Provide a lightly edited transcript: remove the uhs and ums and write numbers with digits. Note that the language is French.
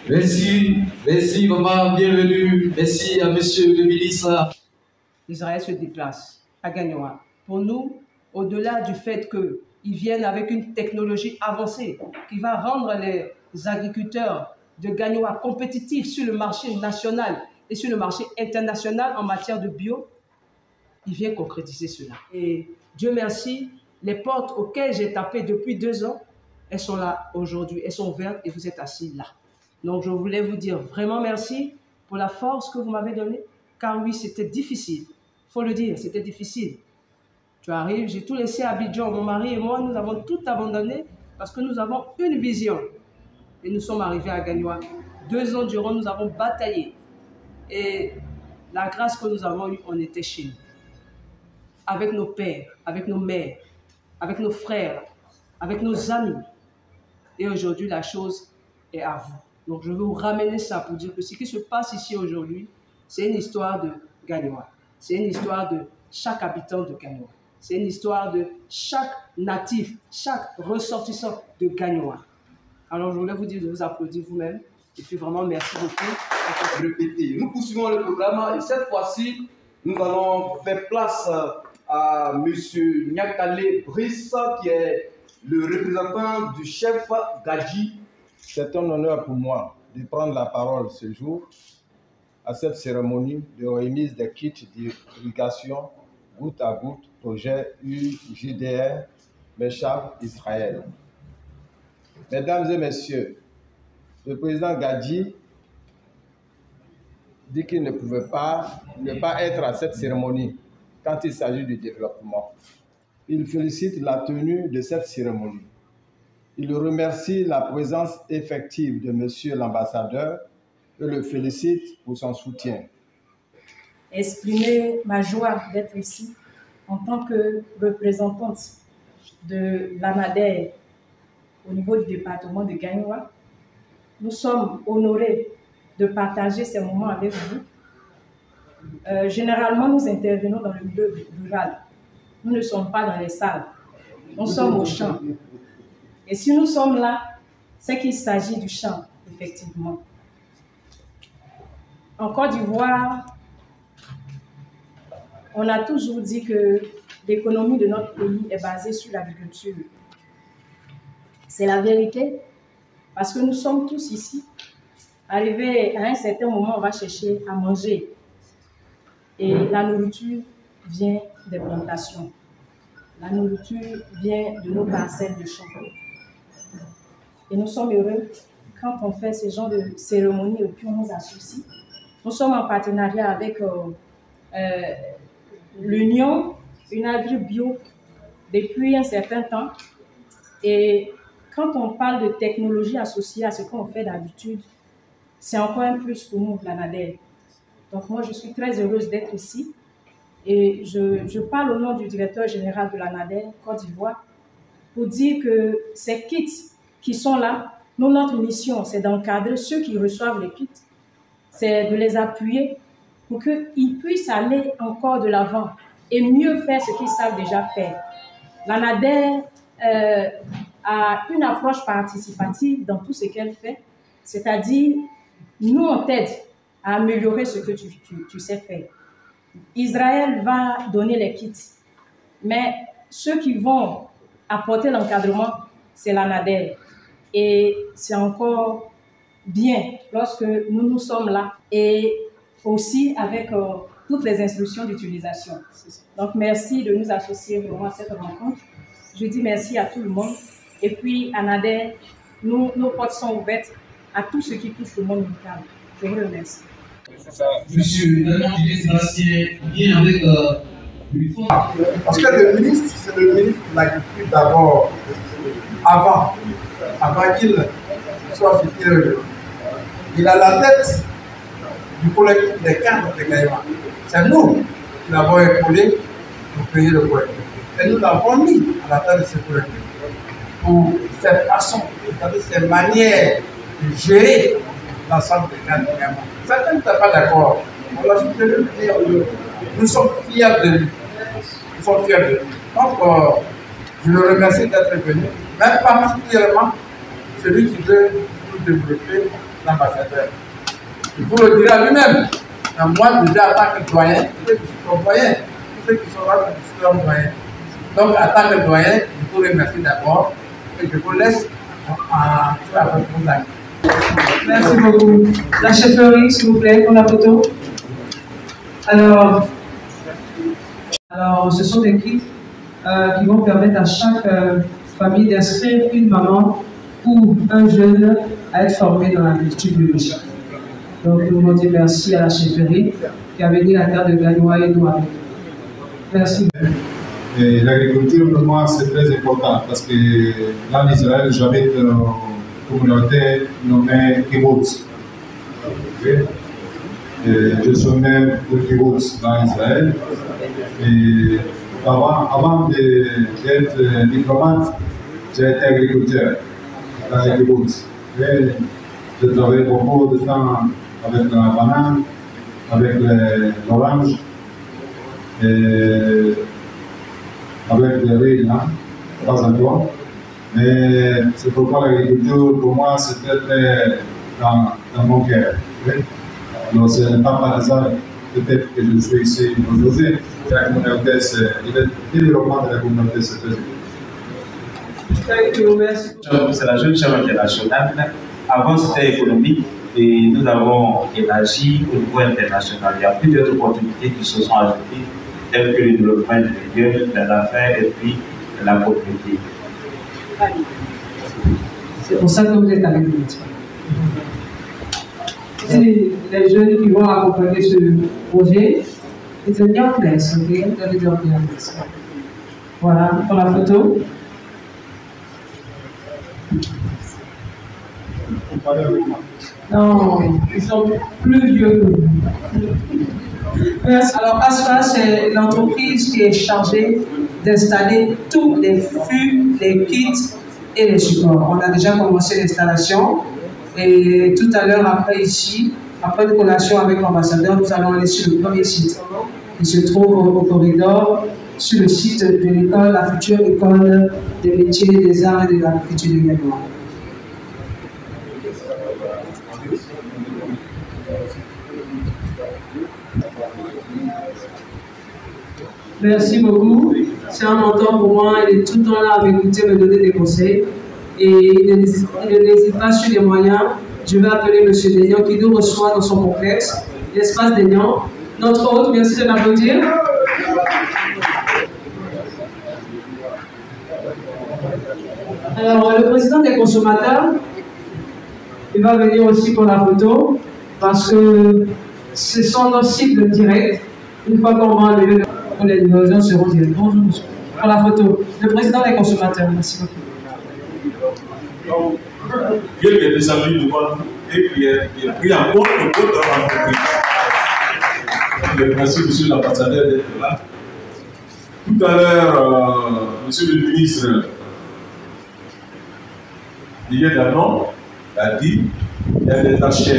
Merci maman, bienvenue. Merci à monsieur le ministre. Israël se déplace à Gagnoa. Pour nous, au-delà du fait qu'ils viennent avec une technologie avancée qui va rendre les agriculteurs de Gagnoa compétitifs sur le marché national et sur le marché international en matière de bio, il vient concrétiser cela. Et Dieu merci, les portes auxquelles j'ai tapé depuis 2 ans, elles sont là aujourd'hui, elles sont ouvertes et vous êtes assis là. Donc je voulais vous dire vraiment merci pour la force que vous m'avez donnée, car oui, c'était difficile. Il faut le dire, c'était difficile. Tu arrives, j'ai tout laissé à Abidjan. Mon mari et moi, nous avons tout abandonné parce que nous avons une vision. Et nous sommes arrivés à Gagnoa. 2 ans durant, nous avons bataillé. Et la grâce que nous avons eue, on était chez nous. Avec nos pères, avec nos mères, avec nos frères, avec nos amis. Et aujourd'hui, la chose est à vous. Donc, je veux vous ramener ça pour dire que ce qui se passe ici aujourd'hui, c'est une histoire de Gagnoa. C'est une histoire de chaque habitant de Gagnoa. C'est une histoire de chaque natif, chaque ressortissant de Gagnoa. Alors, je voulais vous dire de vous applaudir vous-même. Et puis, vraiment, merci beaucoup. Répéter. Nous poursuivons le programme et cette fois-ci, nous allons faire place à M. Nyakale Brice, qui est le représentant du chef Gadji. C'est un honneur pour moi de prendre la parole ce jour à cette cérémonie de remise des kits d'irrigation goutte à goutte, projet UJDR Meshav Israël. Mesdames et messieurs, le président Gadji dit qu'il ne pouvait pas ne pas être à cette cérémonie quand il s'agit du développement. Il félicite la tenue de cette cérémonie. Il remercie la présence effective de Monsieur l'ambassadeur et le félicite pour son soutien. Exprimer ma joie d'être ici en tant que représentante de l'ANADER au niveau du département de Gagnoa. Nous sommes honorés de partager ces moments avec vous. Généralement, nous intervenons dans le milieu rural. Nous ne sommes pas dans les salles. Nous sommes au champ. Et si nous sommes là, c'est qu'il s'agit du champ, effectivement. En Côte d'Ivoire, on a toujours dit que l'économie de notre pays est basée sur l'agriculture. C'est la vérité, parce que nous sommes tous ici. Arrivé à un certain moment, on va chercher à manger. Et la nourriture vient des plantations. La nourriture vient de nos parcelles de champs. Et nous sommes heureux quand on fait ce genre de cérémonie et puis on nous associe. Nous sommes en partenariat avec l'Union Unagri Bio depuis un certain temps. Et quand on parle de technologie associée à ce qu'on fait d'habitude, c'est encore un plus pour nous, l'ANADER. Donc moi, je suis très heureuse d'être ici. Et je parle au nom du directeur général de l'ANADER, Côte d'Ivoire, pour dire que ces kits qui sont là, notre mission, c'est d'encadrer ceux qui reçoivent les kits, c'est de les appuyer pour qu'ils puissent aller encore de l'avant et mieux faire ce qu'ils savent déjà faire. L'ANADER a une approche participative dans tout ce qu'elle fait, c'est-à-dire, nous, on t'aide à améliorer ce que tu sais faire. Israël va donner les kits, mais ceux qui vont apporter l'encadrement, c'est l'ANADER. Et c'est encore bien lorsque nous sommes là et aussi avec toutes les instructions d'utilisation. Donc, merci de nous associer vraiment à cette rencontre. Je dis merci à tout le monde. Et puis, ANADER, nos portes sont ouvertes à tout ce qui touche le monde local. Je vous remercie. Monsieur Sébastien vient avec une forme. Parce que le ministre, c'est le ministre de l'Agriculture d'abord, avant qu'il soit fixé. Il a la tête du collectif des cadres de Gagnoa. C'est nous qui l'avons épaulé pour créer le collectif. Et nous l'avons mis à la tête de ce collectif pour cette façon, c'est-à-dire cette manière de gérer l'ensemble des cadres de Gagnoa. Certains ne sont pas d'accord. On l'a soutenu. Nous sommes fiers de lui. Nous sommes fiers de lui. Donc, je le remercie d'être venu, même particulièrement celui qui veut nous développer l'ambassadeur. Il faut le dire à lui-même. Moi, déjà, en tant que doyen, ceux qui sont doyens, ceux qui sont là, qui sont doyens. Donc, en tant que doyen, je vous remercie d'abord et je vous laisse à votre contact. Merci beaucoup. La chefferie, s'il vous plaît, pour la photo. Alors, ce sont des kits qui vont permettre à chaque famille d'inscrire une maman ou un jeune à être formé dans l'agriculture biologique. Donc, nous voulons dire merci à la chefferie qui a venu la terre de Gagnoa et nous avec. Merci. L'agriculture, pour moi, c'est très important parce que là, en Israël, j'habite une communauté nommée Kibbutz. Je suis même au Kibbutz dans Israël. Et avant d'être diplomate, j'ai été agriculteur dans les Kibbutz. J'ai travaillé beaucoup de temps avec la banane, avec l'orange, avec le riz, hein, pas encore. Mais c'est pourquoi l'agriculture, pour moi, c'était très dans mon cœur. Alors, ce n'est pas par hasard, peut-être que je suis ici aujourd'hui. La communauté, le développement de la communauté, c'est très important. C'est la jeune chambre internationale. Avant, c'était économique et nous avons élargi au niveau international. Il y a plus d'autres opportunités qui se sont ajoutées, telles que le développement de l'affaires et puis la propriété. C'est pour ça que vous êtes avec nous. Les jeunes qui vont accompagner ce projet, it's a young place, okay? Voilà, pour la photo. Non, ils sont plus vieux que nous. Merci. Alors, ASFA, c'est l'entreprise qui est chargée d'installer tous les flux, les kits et les supports. On a déjà commencé l'installation et tout à l'heure, après ici, après une collation avec l'ambassadeur, nous allons aller sur le premier site qui se trouve au corridor, sur le site de l'école, la future école des métiers, des arts et de l'agriculture de Gagnoa. Merci beaucoup. C'est un mentor pour moi. Il est tout le temps là à m'écouter, me donner des conseils. Et il n'hésite pas sur les moyens. Je vais appeler M. Daignan qui nous reçoit dans son complexe, l'espace Daignan. Notre hôte, merci de l'applaudir. Alors, le président des consommateurs, il va venir aussi pour la photo parce que ce sont nos cibles directs. Une fois qu'on va enlever les livraisons seront directs. Bonjour, monsieur. Pour la photo, le président des consommateurs, merci beaucoup. Dieu qui est descendu devant nous et qui a pris en compte le code de l'entreprise. Merci, monsieur l'ambassadeur, d'être là. Tout à l'heure, monsieur le ministre Didier Danon a dit qu'il y a des tâches